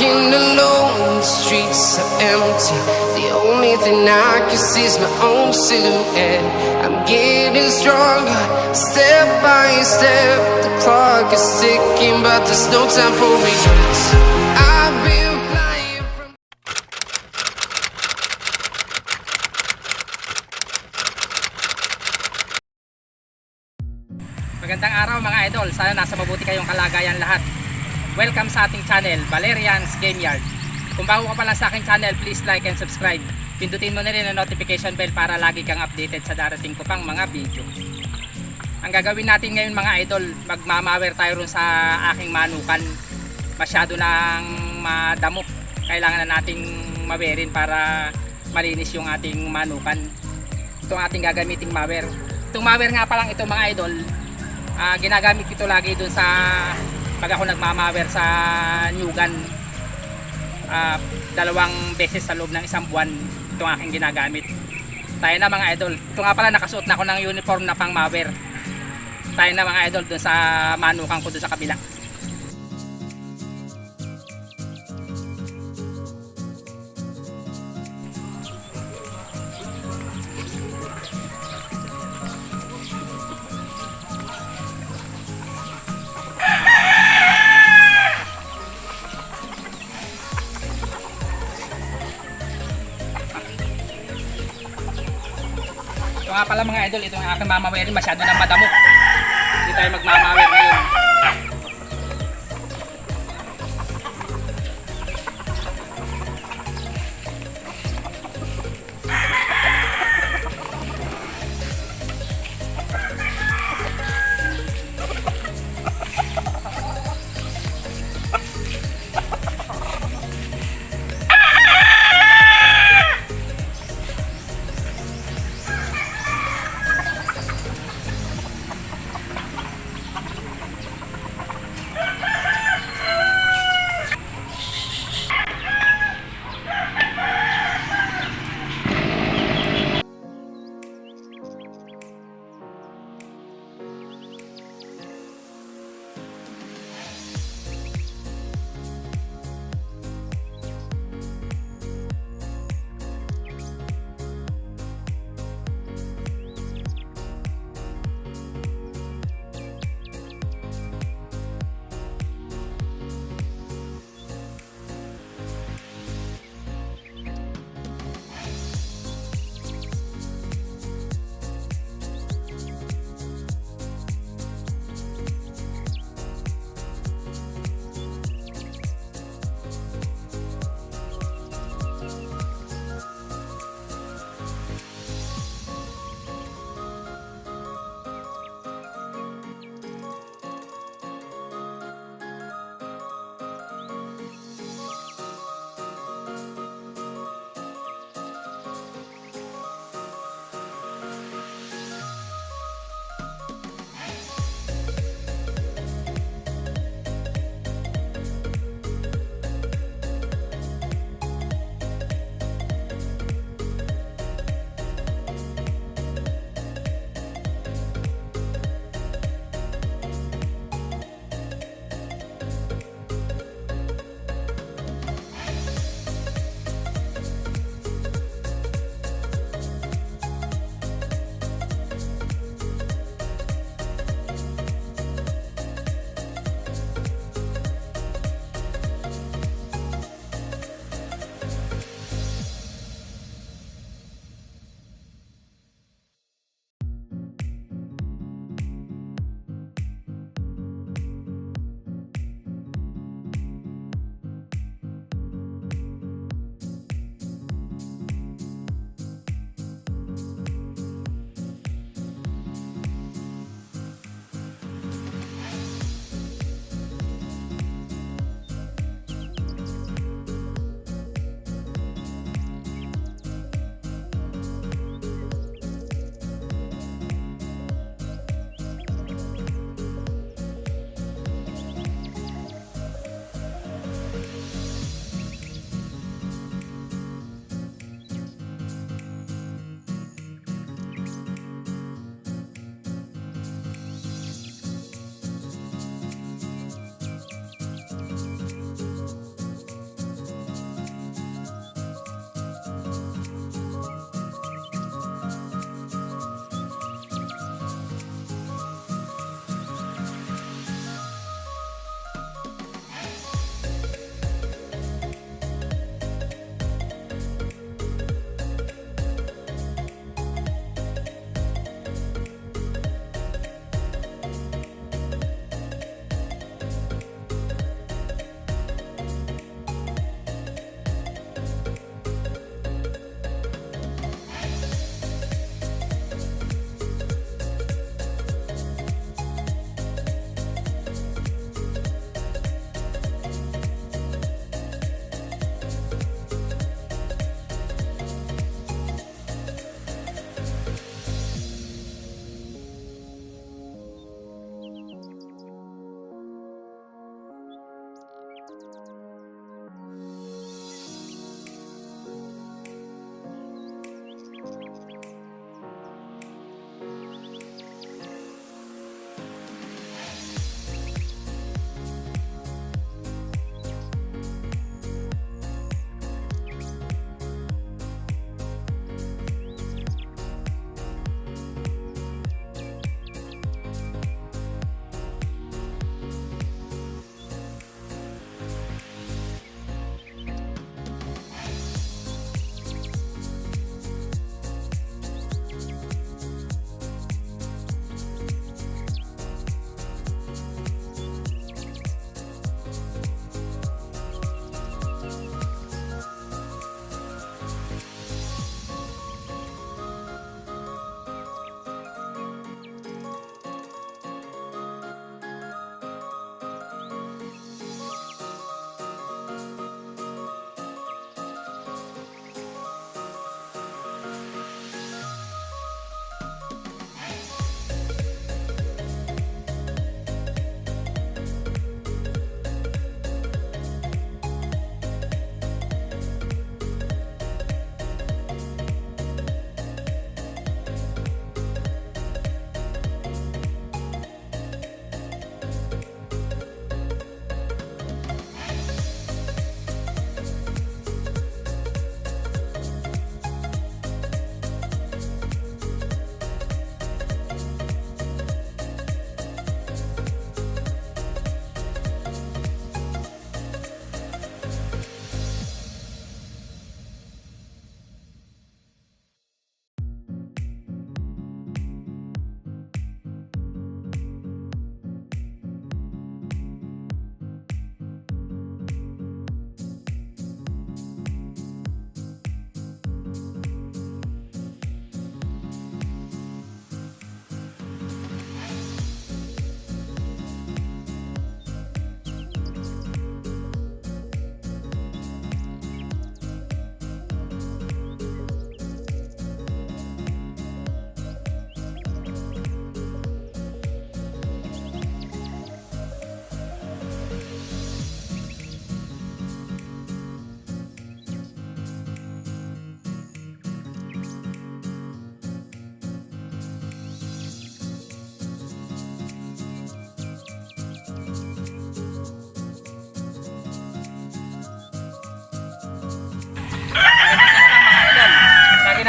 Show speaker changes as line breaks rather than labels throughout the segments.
walking alone, the streets are empty. The only thing I can see is my own silhouette. I'm getting stronger, step by step. The clock is ticking, but there's no time for regrets. I've been flying from...
Magandang araw mga idol, sana nasa mabuti kayong kalagayan lahat. Welcome sa ating channel, Balerians Gameyard. Kung bago ka pa lang sa aking channel, please like and subscribe. Pindutin mo na rin ang notification bell para lagi kang updated sa darating ko pang mga video. Ang gagawin natin ngayon mga idol, magmamawer tayo ron sa aking manukan. Masyado nang madamo. Kailangan na nating mawerin para malinis yung ating manukan. Ito ang ating gagamiting mawer. Itong mawer nga pa lang ito mga idol, ginagamit ito lagi dun sa pag ako nagmamawer sa nyugan. 2 beses sa loob ng 1 buwan itong aking ginagamit. Tayo na mga idol, ito nga pala nakasuot na ako ng uniform na pang mawer. Tayo na mga idol dun sa manukan ko dun sa kabila. Ito nga pala mga idol, itong aking mamawerin masyado nang madamo. Hindi tayo magmamawer ngayon.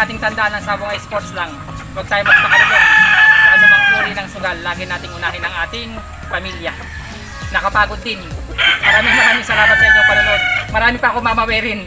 nating tandaan ang sabong ay sports lang. Huwag tayo magpakalulong sa anumang uri ng sugal. Lagi nating unahin ang ating pamilya. Nakapagod din. Maraming salamat sa inyong panonood. Marami pa ako mamawirin.